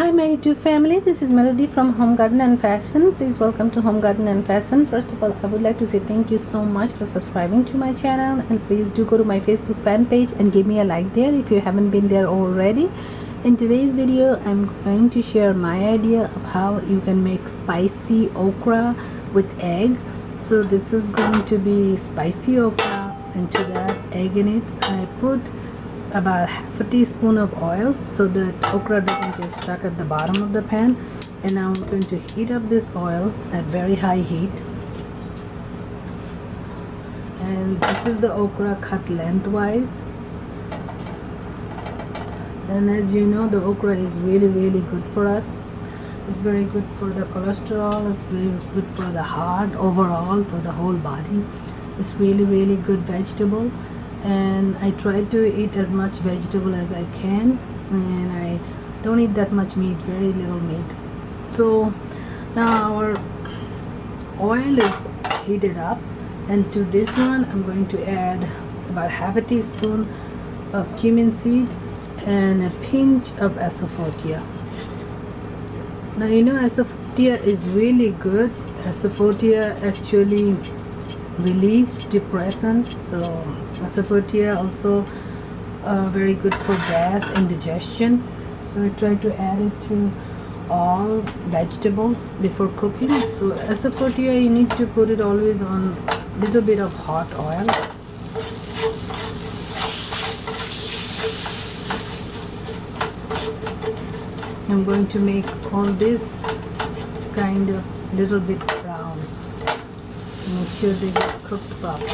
Hi my YouTube family, this is Melody from Home Garden and Fashion. Please welcome to Home Garden and Fashion. First of all, I would like to say thank you so much for subscribing to my channel, and please do go to my Facebook fan page and give me a like there if you haven't been there already. In today's video, I'm going to share my idea of how you can make spicy okra with egg. So this is going to be spicy okra. Into that egg in it, I put about half a teaspoon of oil so that okra doesn't get stuck at the bottom of the pan. And now I'm going to heat up this oil at very high heat, and this is the okra cut lengthwise. And as you know, the okra is really good for us. It's very good for the cholesterol, it's very good for the heart, overall for the whole body. It's really good vegetable, and I try to eat as much vegetable as I can, and I don't eat that much meat, very little meat. So now our oil is heated up, and to this one I'm going to add about half a teaspoon of cumin seed and a pinch of asafetida. Now you know asafetida is really good. Asafetida actually relieves depression, so asafetida also very good for gas and digestion. So I try to add it to all vegetables before cooking. So asafetida, you need to put it always on little bit of hot oil. I'm going to make all this kind of little bit brown. Make sure they get cooked properly.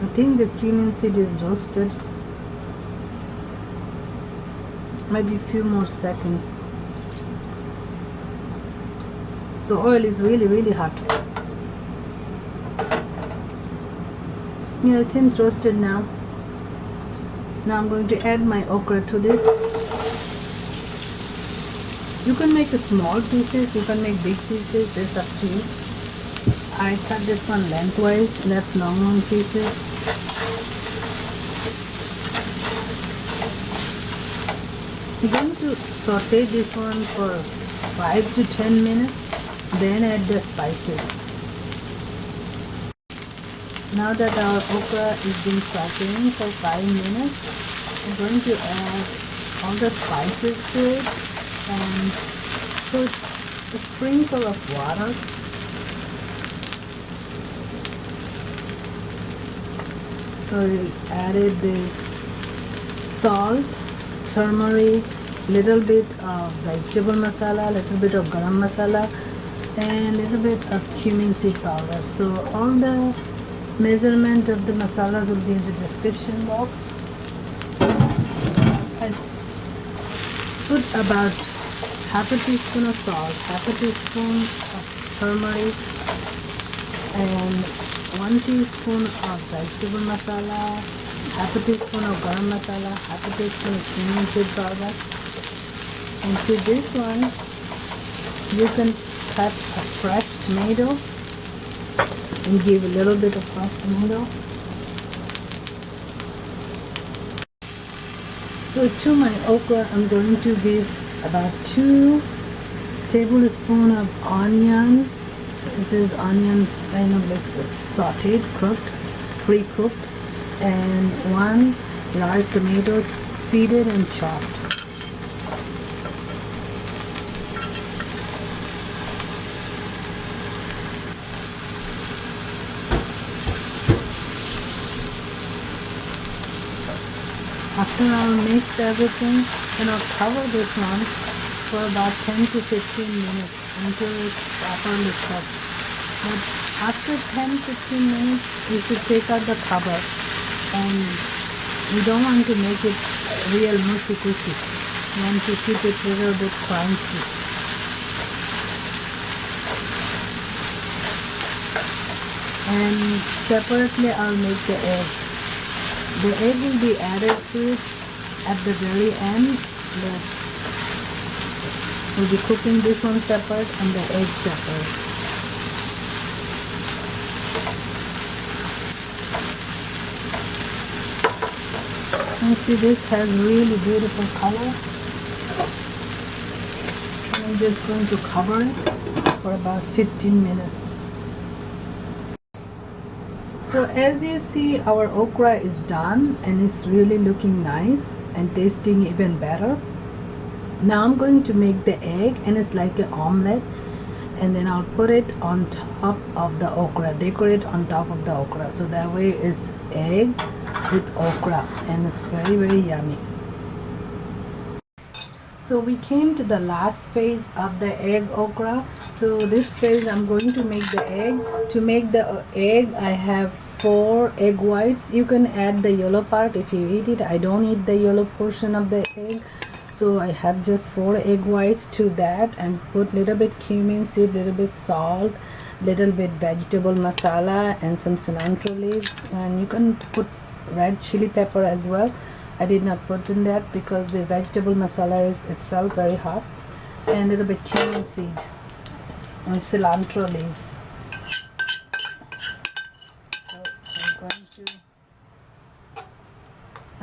I think the cumin seed is roasted. Maybe a few more seconds. The oil is really hot. Yeah, it seems roasted now. Now I'm going to add my okra to this. You can make small pieces, you can make big pieces, it's up to you. I cut this one lengthwise, left long pieces. I'm going to saute this one for 5 to 10 minutes, then add the spices. Now that our okra is being sauteed for 5 minutes, I'm going to add all the spices to it and put a sprinkle of water. So we added the salt, turmeric, little bit of vegetable masala, little bit of garam masala, and little bit of cumin seed powder. So all the measurement of the masalas will be in the description box. I put about half a teaspoon of salt, half a teaspoon of turmeric, and 1 teaspoon of vegetable masala, half a teaspoon of garam masala, half a teaspoon of cumin seed powder. And to this one, you can cut a fresh tomato and give a little bit of fresh tomato. So to my okra, I'm going to give about 2 tablespoons of onion. This is onion kind of like sauteed, cooked, pre-cooked, and 1 large tomato seeded and chopped. After I'll mix everything, and I'll cover this one for about 10 to 15 minutes until it's properly cooked. But after 10-15 minutes, you should take out the cover, and you don't want to make it real mushy cookie. You want to keep it a little bit crunchy. And separately, I'll make the egg. The egg will be added to it at the very end. We'll be cooking this one separate and the egg separate. You see this has really beautiful color. I'm just going to cover it for about 15 minutes. So as you see, our okra is done and it's really looking nice and tasting even better. Now I'm going to make the egg, and it's like an omelet, and then I'll put it on top of the okra, decorate on top of the okra, so that way it's egg with okra and it's very, very yummy. So we came to the last phase of the egg okra. So this phase I'm going to make the egg. To make the egg, I have 4 egg whites. You can add the yellow part if you eat it. I don't eat the yellow portion of the egg, so I have just 4 egg whites to that, and put little bit cumin seed, little bit salt, little bit vegetable masala, and some cilantro leaves, and you can put red chili pepper as well. I did not put in that because the vegetable masala is itself very hot, and a little bit cumin seed and cilantro leaves. So I'm going to,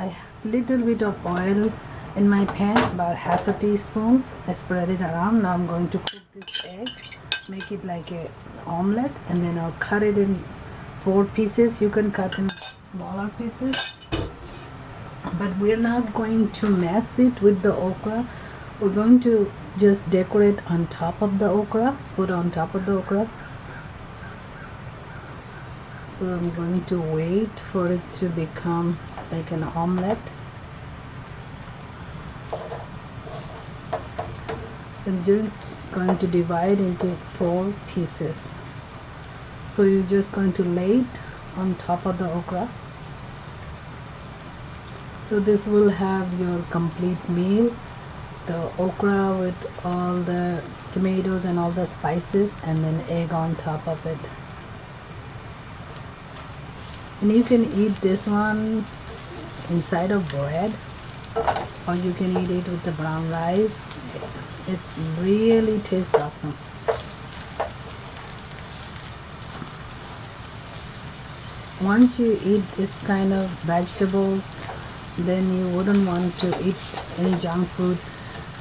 I have little bit of oil in my pan, about half a teaspoon. I spread it around. Now I'm going to cook this egg, make it like a omelette, and then I'll cut it in 4 pieces. You can cut in smaller pieces, but we're not going to mess it with the okra. We're going to just decorate on top of the okra, put on top of the okra. So I'm going to wait for it to become like an omelette. I'm just going to divide into 4 pieces. So you're just going to lay it on top of the okra. So this will have your complete meal, the okra with all the tomatoes and all the spices, and then egg on top of it. And you can eat this one inside of bread, or you can eat it with the brown rice. It really tastes awesome. Once you eat this kind of vegetables, then you wouldn't want to eat any junk food.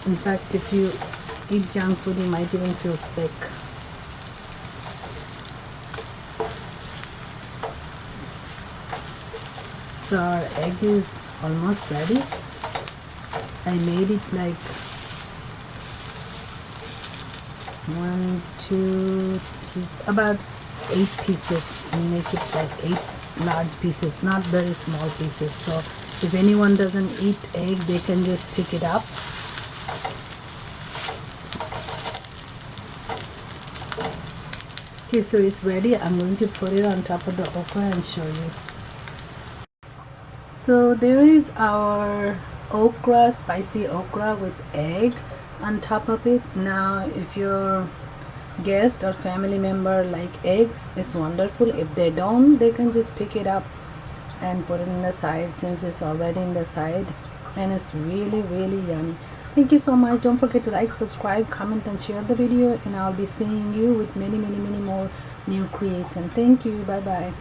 In fact, if you eat junk food, you might even feel sick. So our egg is almost ready. I made it like 1, 2, 3, about 8 pieces, and make it like 8 large pieces, not very small pieces. So if anyone doesn't eat egg, they can just pick it up. Okay, so it's ready. I'm going to put it on top of the okra and show you. So there is our okra, spicy okra with egg on top of it. Now if your guest or family member like eggs, it's wonderful. If they don't, they can just pick it up and put it in the side, since it's already in the side, and it's really, really yummy. Thank you so much. Don't forget to like, subscribe, comment and share the video, and I'll be seeing you with many more new creations. Thank you. Bye bye.